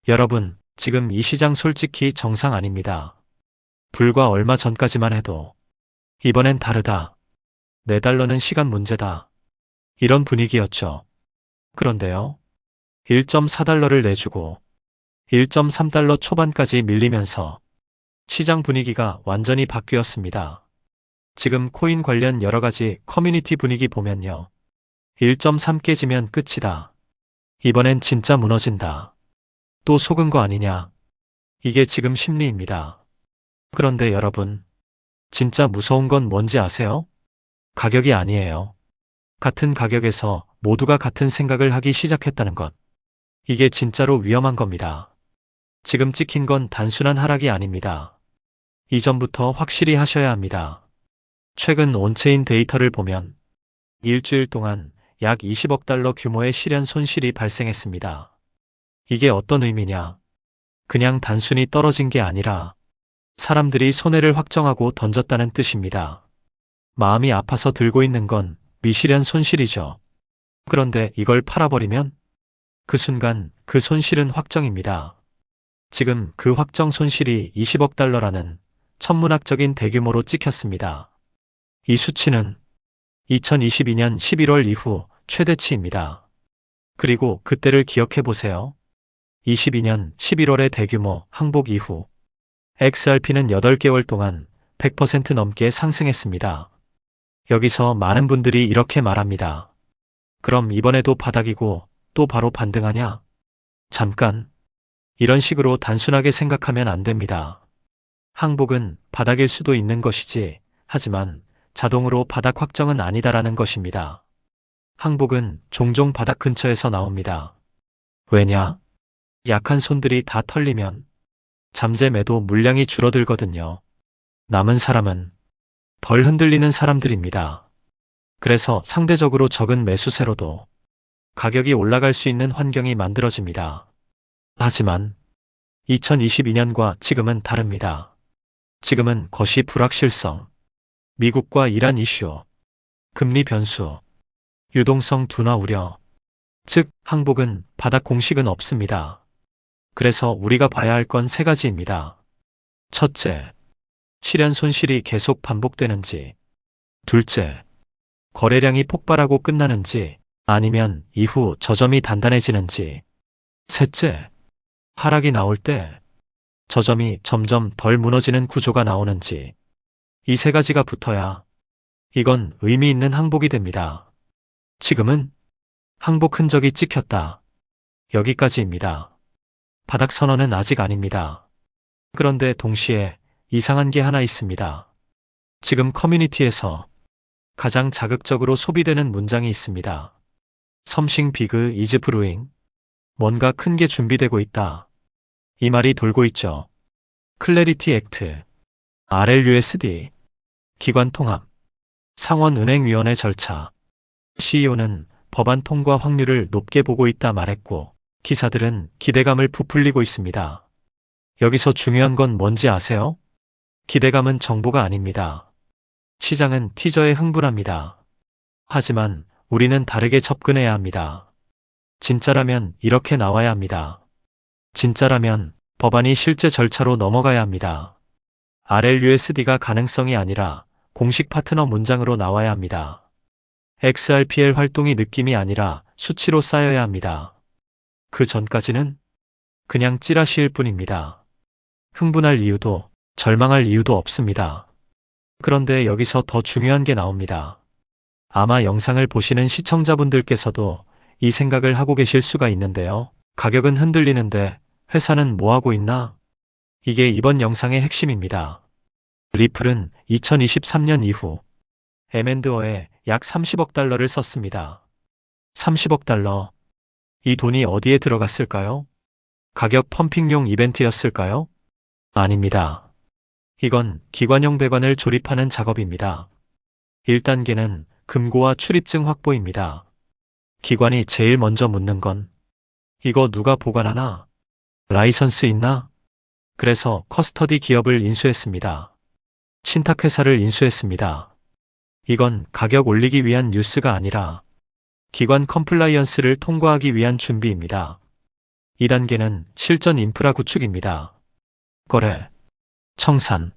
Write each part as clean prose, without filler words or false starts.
여러분, 지금 이 시장 솔직히 정상 아닙니다. 불과 얼마 전까지만 해도 이번엔 다르다. $4는 시간 문제다. 이런 분위기였죠. 그런데요. 1.4달러를 내주고 1.3달러 초반까지 밀리면서 시장 분위기가 완전히 바뀌었습니다. 지금 코인 관련 여러가지 커뮤니티 분위기 보면요. 1.3 깨지면 끝이다. 이번엔 진짜 무너진다. 또 속은 거 아니냐. 이게 지금 심리입니다. 그런데 여러분, 진짜 무서운 건 뭔지 아세요? 가격이 아니에요. 같은 가격에서 모두가 같은 생각을 하기 시작했다는 것. 이게 진짜로 위험한 겁니다. 지금 찍힌 건 단순한 하락이 아닙니다. 이전부터 확실히 하셔야 합니다. 최근 온체인 데이터를 보면 일주일 동안 약 20억 달러 규모의 실현 손실이 발생했습니다. 이게 어떤 의미냐? 그냥 단순히 떨어진 게 아니라 사람들이 손해를 확정하고 던졌다는 뜻입니다. 마음이 아파서 들고 있는 건 미실현 손실이죠. 그런데 이걸 팔아버리면 그 순간 그 손실은 확정입니다. 지금 그 확정 손실이 20억 달러라는 천문학적인 대규모로 찍혔습니다. 이 수치는 2022년 11월 이후 최대치입니다. 그리고 그때를 기억해 보세요. 22년 11월의 대규모 항복 이후 XRP는 8개월 동안 100% 넘게 상승했습니다. 여기서 많은 분들이 이렇게 말합니다. 그럼 이번에도 바닥이고 또 바로 반등하냐? 잠깐. 이런 식으로 단순하게 생각하면 안 됩니다. 항복은 바닥일 수도 있는 것이지, 하지만 자동으로 바닥 확정은 아니다라는 것입니다. 항복은 종종 바닥 근처에서 나옵니다. 왜냐? 약한 손들이 다 털리면 잠재 매도 물량이 줄어들거든요. 남은 사람은 덜 흔들리는 사람들입니다. 그래서 상대적으로 적은 매수세로도 가격이 올라갈 수 있는 환경이 만들어집니다. 하지만 2022년과 지금은 다릅니다. 지금은 거시 불확실성, 미국과 이란 이슈, 금리 변수, 유동성 둔화 우려, 즉 항복은 바닥 공식은 없습니다. 그래서 우리가 봐야 할 건 3가지입니다. 첫째, 실현 손실이 계속 반복되는지. 둘째, 거래량이 폭발하고 끝나는지 아니면 이후 저점이 단단해지는지. 셋째, 하락이 나올 때 저점이 점점 덜 무너지는 구조가 나오는지. 이 3가지가 붙어야 이건 의미 있는 항복이 됩니다. 지금은 항복 흔적이 찍혔다. 여기까지입니다. 바닥 선언은 아직 아닙니다. 그런데 동시에 이상한 게 하나 있습니다. 지금 커뮤니티에서 가장 자극적으로 소비되는 문장이 있습니다. Something big is brewing. 뭔가 큰 게 준비되고 있다. 이 말이 돌고 있죠. 클래리티 액트, RLUSD, 기관 통합, 상원은행위원회 절차. CEO는 법안 통과 확률을 높게 보고 있다 말했고, 기사들은 기대감을 부풀리고 있습니다. 여기서 중요한 건 뭔지 아세요? 기대감은 정보가 아닙니다. 시장은 티저에 흥분합니다. 하지만 우리는 다르게 접근해야 합니다. 진짜라면 이렇게 나와야 합니다. 진짜라면 법안이 실제 절차로 넘어가야 합니다. RLUSD가 가능성이 아니라 공식 파트너 문장으로 나와야 합니다. XRPL 활동이 느낌이 아니라 수치로 쌓여야 합니다. 그 전까지는 그냥 찌라시일 뿐입니다. 흥분할 이유도 절망할 이유도 없습니다. 그런데 여기서 더 중요한 게 나옵니다. 아마 영상을 보시는 시청자분들께서도 이 생각을 하고 계실 수가 있는데요. 가격은 흔들리는데 회사는 뭐 하고 있나? 이게 이번 영상의 핵심입니다. 리플은 2023년 이후 M&A에 약 30억 달러를 썼습니다. 30억 달러. 이 돈이 어디에 들어갔을까요? 가격 펌핑용 이벤트였을까요? 아닙니다. 이건 기관용 배관을 조립하는 작업입니다. 1단계는 금고와 출입증 확보입니다. 기관이 제일 먼저 묻는 건 이거 누가 보관하나? 라이선스 있나? 그래서 커스터디 기업을 인수했습니다. 신탁회사를 인수했습니다. 이건 가격 올리기 위한 뉴스가 아니라 기관 컴플라이언스를 통과하기 위한 준비입니다. 2단계는 실전 인프라 구축입니다. 거래, 청산,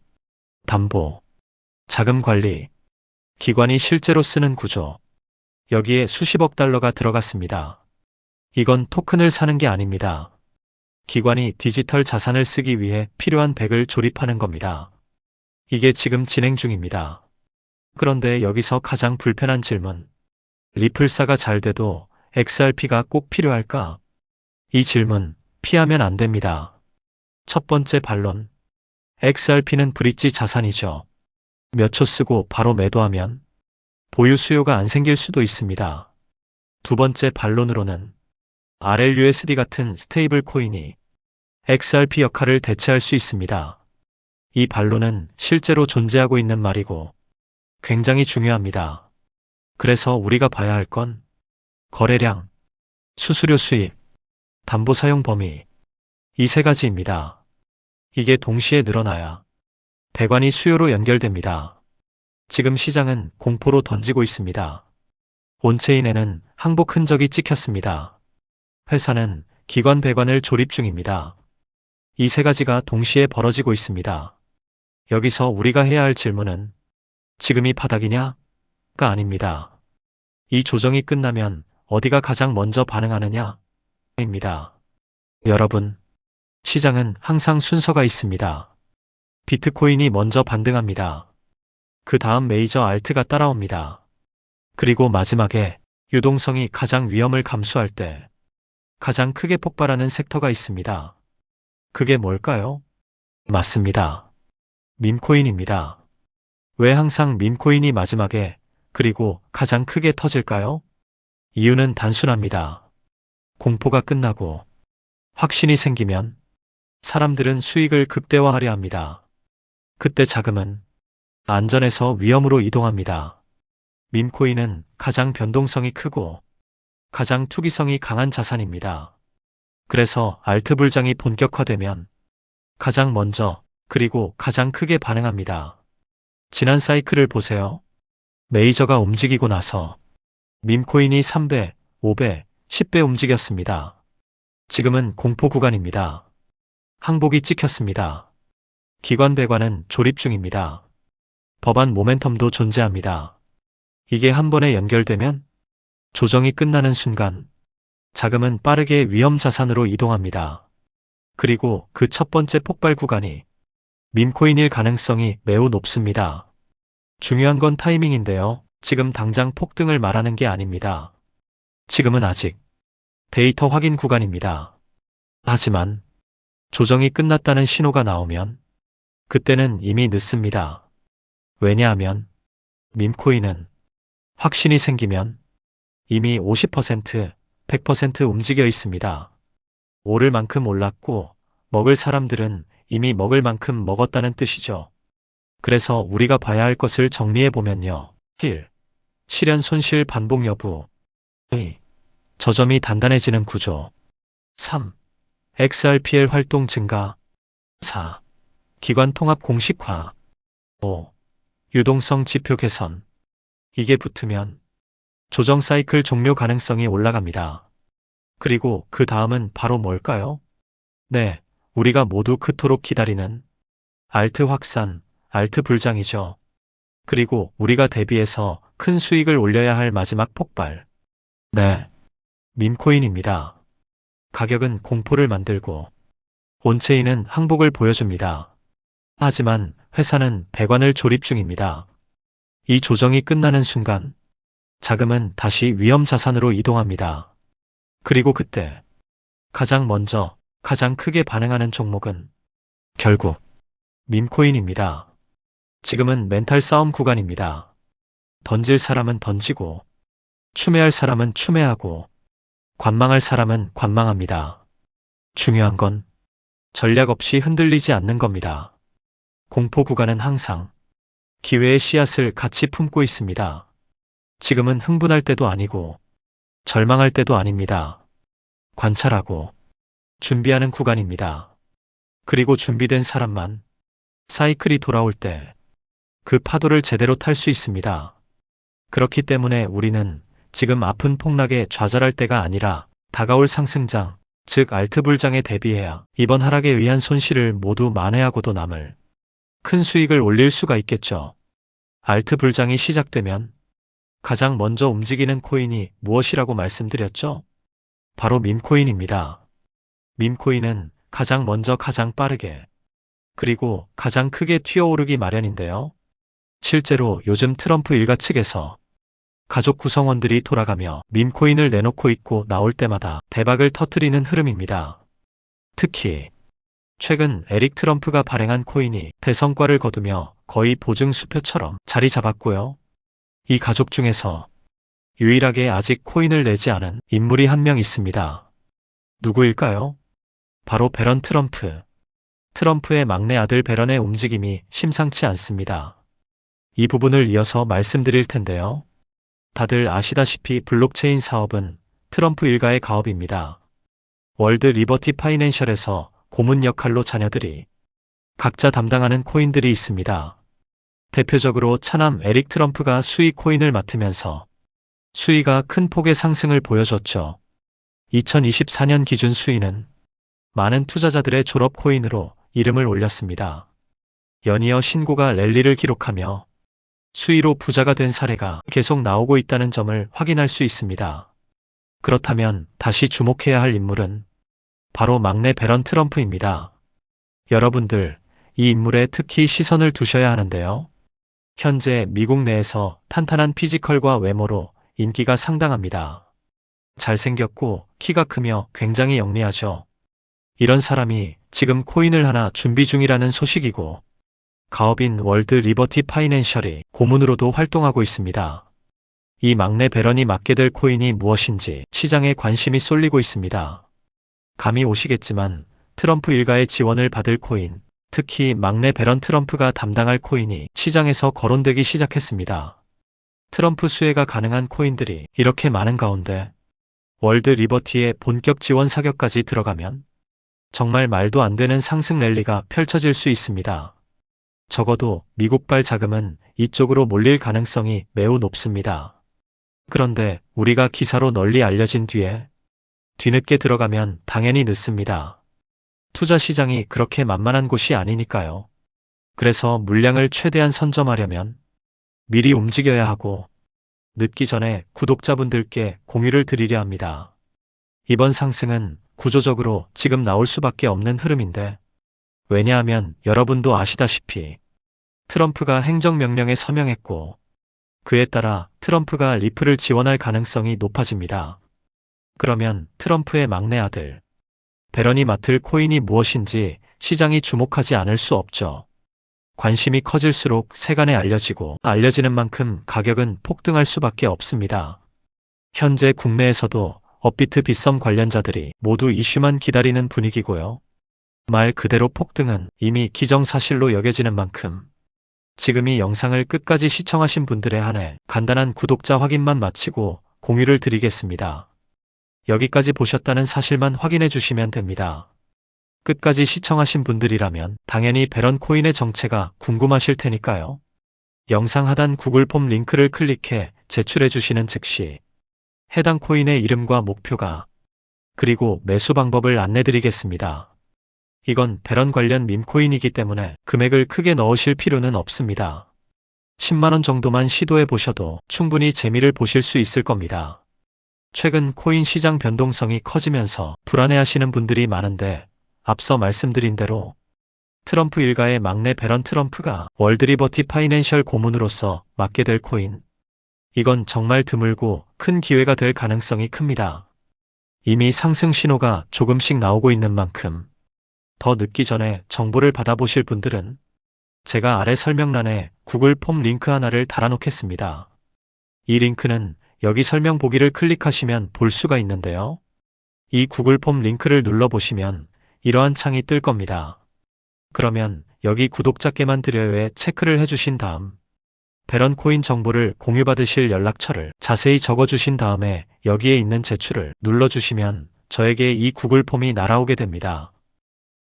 담보, 자금 관리, 기관이 실제로 쓰는 구조. 여기에 수십억 달러가 들어갔습니다. 이건 토큰을 사는 게 아닙니다. 기관이 디지털 자산을 쓰기 위해 필요한 백을 조립하는 겁니다. 이게 지금 진행 중입니다. 그런데 여기서 가장 불편한 질문. 리플사가 잘 돼도 XRP가 꼭 필요할까? 이 질문 피하면 안 됩니다. 첫 번째 반론. XRP는 브릿지 자산이죠. 몇 초 쓰고 바로 매도하면 보유 수요가 안 생길 수도 있습니다. 두 번째 반론으로는 RLUSD 같은 스테이블 코인이 XRP 역할을 대체할 수 있습니다. 이 반론은 실제로 존재하고 있는 말이고 굉장히 중요합니다. 그래서 우리가 봐야 할 건 거래량, 수수료 수입, 담보 사용 범위, 이 세 가지입니다. 이게 동시에 늘어나야 대관이 수요로 연결됩니다. 지금 시장은 공포로 던지고 있습니다. 온체인에는 항복 흔적이 찍혔습니다. 회사는 기관 배관을 조립 중입니다. 이 세 가지가 동시에 벌어지고 있습니다. 여기서 우리가 해야 할 질문은 지금이 바닥이냐?가 아닙니다. 이 조정이 끝나면 어디가 가장 먼저 반응하느냐? 입니다. 여러분, 시장은 항상 순서가 있습니다. 비트코인이 먼저 반등합니다. 그 다음 메이저 알트가 따라옵니다. 그리고 마지막에 유동성이 가장 위험을 감수할 때 가장 크게 폭발하는 섹터가 있습니다. 그게 뭘까요? 맞습니다. 밈코인입니다. 왜 항상 밈코인이 마지막에 그리고 가장 크게 터질까요? 이유는 단순합니다. 공포가 끝나고 확신이 생기면 사람들은 수익을 극대화하려 합니다. 그때 자금은 안전에서 위험으로 이동합니다. 밈코인은 가장 변동성이 크고 가장 투기성이 강한 자산입니다. 그래서 알트 불장이 본격화되면 가장 먼저 그리고 가장 크게 반응합니다. 지난 사이클을 보세요. 메이저가 움직이고 나서 밈코인이 3배, 5배, 10배 움직였습니다. 지금은 공포 구간입니다. 항복이 찍혔습니다. 기관 배관은 조립 중입니다. 법안 모멘텀도 존재합니다. 이게 한 번에 연결되면 조정이 끝나는 순간 자금은 빠르게 위험 자산으로 이동합니다. 그리고 그 첫 번째 폭발 구간이 밈코인일 가능성이 매우 높습니다. 중요한 건 타이밍인데요. 지금 당장 폭등을 말하는 게 아닙니다. 지금은 아직 데이터 확인 구간입니다. 하지만 조정이 끝났다는 신호가 나오면 그때는 이미 늦습니다. 왜냐하면 밈코인은 확신이 생기면 이미 50%, 100% 움직여 있습니다. 오를 만큼 올랐고 먹을 사람들은 이미 먹을 만큼 먹었다는 뜻이죠. 그래서 우리가 봐야 할 것을 정리해 보면요. 1. 실현 손실 반복 여부. 2. 저점이 단단해지는 구조. 3. XRPL 활동 증가. 4. 기관 통합 공식화. 5. 유동성 지표 개선. 이게 붙으면 조정 사이클 종료 가능성이 올라갑니다. 그리고 그 다음은 바로 뭘까요? 네, 우리가 모두 그토록 기다리는 알트 확산, 알트 불장이죠. 그리고 우리가 대비해서 큰 수익을 올려야 할 마지막 폭발. 네, 밈코인입니다. 가격은 공포를 만들고 온체인은 항복을 보여줍니다. 하지만 회사는 배관을 조립 중입니다. 이 조정이 끝나는 순간 자금은 다시 위험 자산으로 이동합니다. 그리고 그때 가장 먼저 가장 크게 반응하는 종목은 결국 밈코인입니다. 지금은 멘탈 싸움 구간입니다. 던질 사람은 던지고 추매할 사람은 추매하고 관망할 사람은 관망합니다. 중요한 건 전략 없이 흔들리지 않는 겁니다. 공포 구간은 항상 기회의 씨앗을 같이 품고 있습니다. 지금은 흥분할 때도 아니고 절망할 때도 아닙니다. 관찰하고 준비하는 구간입니다. 그리고 준비된 사람만 사이클이 돌아올 때 그 파도를 제대로 탈 수 있습니다. 그렇기 때문에 우리는 지금 아픈 폭락에 좌절할 때가 아니라 다가올 상승장, 즉 알트 불장에 대비해야 이번 하락에 의한 손실을 모두 만회하고도 남을 큰 수익을 올릴 수가 있겠죠. 알트 불장이 시작되면 가장 먼저 움직이는 코인이 무엇이라고 말씀드렸죠? 바로 밈코인입니다. 밈코인은 가장 먼저 가장 빠르게 그리고 가장 크게 튀어오르기 마련인데요. 실제로 요즘 트럼프 일가 측에서 가족 구성원들이 돌아가며 밈코인을 내놓고 있고 나올 때마다 대박을 터뜨리는 흐름입니다. 특히 최근 에릭 트럼프가 발행한 코인이 대성과를 거두며 거의 보증 수표처럼 자리 잡았고요. 이 가족 중에서 유일하게 아직 코인을 내지 않은 인물이 한 명 있습니다. 누구일까요? 바로 배런 트럼프. 트럼프의 막내 아들 배런의 움직임이 심상치 않습니다. 이 부분을 이어서 말씀드릴 텐데요. 다들 아시다시피 블록체인 사업은 트럼프 일가의 가업입니다. 월드 리버티 파이낸셜에서 고문 역할로 자녀들이 각자 담당하는 코인들이 있습니다. 대표적으로 차남 에릭 트럼프가 수익 코인을 맡으면서 수위가 큰 폭의 상승을 보여줬죠. 2024년 기준 수위는 많은 투자자들의 졸업 코인으로 이름을 올렸습니다. 연이어 신고가 랠리를 기록하며 수위로 부자가 된 사례가 계속 나오고 있다는 점을 확인할 수 있습니다. 그렇다면 다시 주목해야 할 인물은 바로 막내 배런 트럼프입니다. 여러분들, 이 인물에 특히 시선을 두셔야 하는데요. 현재 미국 내에서 탄탄한 피지컬과 외모로 인기가 상당합니다. 잘생겼고 키가 크며 굉장히 영리하죠. 이런 사람이 지금 코인을 하나 준비 중이라는 소식이고 가업인 월드 리버티 파이낸셜이 고문으로도 활동하고 있습니다. 이 막내 배런이 맡게 될 코인이 무엇인지 시장에 관심이 쏠리고 있습니다. 감이 오시겠지만 트럼프 일가의 지원을 받을 코인, 특히 막내 배런 트럼프가 담당할 코인이 시장에서 거론되기 시작했습니다. 트럼프 수혜가 가능한 코인들이 이렇게 많은 가운데 월드 리버티의 본격 지원 사격까지 들어가면 정말 말도 안 되는 상승 랠리가 펼쳐질 수 있습니다. 적어도 미국발 자금은 이쪽으로 몰릴 가능성이 매우 높습니다. 그런데 우리가 기사로 널리 알려진 뒤늦게 들어가면 당연히 늦습니다. 투자 시장이 그렇게 만만한 곳이 아니니까요. 그래서 물량을 최대한 선점하려면 미리 움직여야 하고 늦기 전에 구독자분들께 공유를 드리려 합니다. 이번 상승은 구조적으로 지금 나올 수밖에 없는 흐름인데 왜냐하면 여러분도 아시다시피 트럼프가 행정명령에 서명했고 그에 따라 트럼프가 리플을 지원할 가능성이 높아집니다. 그러면 트럼프의 막내 아들 배런이 맡을 코인이 무엇인지 시장이 주목하지 않을 수 없죠. 관심이 커질수록 세간에 알려지는 만큼 가격은 폭등할 수밖에 없습니다. 현재 국내에서도 업비트 빗썸 관련자들이 모두 이슈만 기다리는 분위기고요. 말 그대로 폭등은 이미 기정사실로 여겨지는 만큼 지금 이 영상을 끝까지 시청하신 분들에 한해 간단한 구독자 확인만 마치고 공유를 드리겠습니다. 여기까지 보셨다는 사실만 확인해 주시면 됩니다. 끝까지 시청하신 분들이라면 당연히 배런 코인의 정체가 궁금하실 테니까요. 영상 하단 구글 폼 링크를 클릭해 제출해 주시는 즉시 해당 코인의 이름과 목표가 그리고 매수 방법을 안내 드리겠습니다. 이건 배런 관련 밈코인이기 때문에 금액을 크게 넣으실 필요는 없습니다. 10만원 정도만 시도해 보셔도 충분히 재미를 보실 수 있을 겁니다. 최근 코인 시장 변동성이 커지면서 불안해하시는 분들이 많은데 앞서 말씀드린 대로 트럼프 일가의 막내 배런 트럼프가 월드 리버티 파이낸셜 고문으로서 맡게 될 코인, 이건 정말 드물고 큰 기회가 될 가능성이 큽니다. 이미 상승 신호가 조금씩 나오고 있는 만큼 더 늦기 전에 정보를 받아보실 분들은 제가 아래 설명란에 구글 폼 링크 하나를 달아놓겠습니다. 이 링크는 여기 설명 보기를 클릭하시면 볼 수가 있는데요. 이 구글 폼 링크를 눌러보시면 이러한 창이 뜰 겁니다. 그러면 여기 구독자께만 드려요에 체크를 해주신 다음 배런 코인 정보를 공유받으실 연락처를 자세히 적어주신 다음에 여기에 있는 제출을 눌러주시면 저에게 이 구글 폼이 날아오게 됩니다.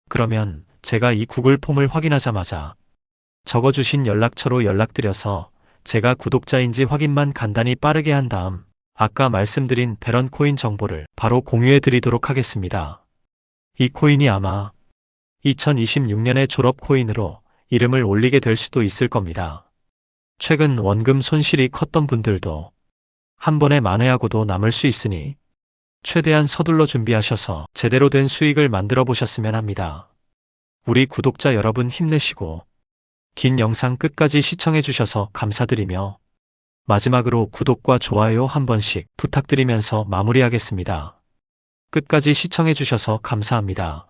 그러면 제가 이 구글 폼을 확인하자마자 적어주신 연락처로 연락드려서 제가 구독자인지 확인만 간단히 빠르게 한 다음 아까 말씀드린 배런 코인 정보를 바로 공유해 드리도록 하겠습니다. 이 코인이 아마 2026년의 졸업 코인으로 이름을 올리게 될 수도 있을 겁니다. 최근 원금 손실이 컸던 분들도 한 번에 만회하고도 남을 수 있으니 최대한 서둘러 준비하셔서 제대로 된 수익을 만들어 보셨으면 합니다. 우리 구독자 여러분 힘내시고 긴 영상 끝까지 시청해 주셔서 감사드리며 마지막으로 구독과 좋아요 한 번씩 부탁드리면서 마무리하겠습니다. 끝까지 시청해 주셔서 감사합니다.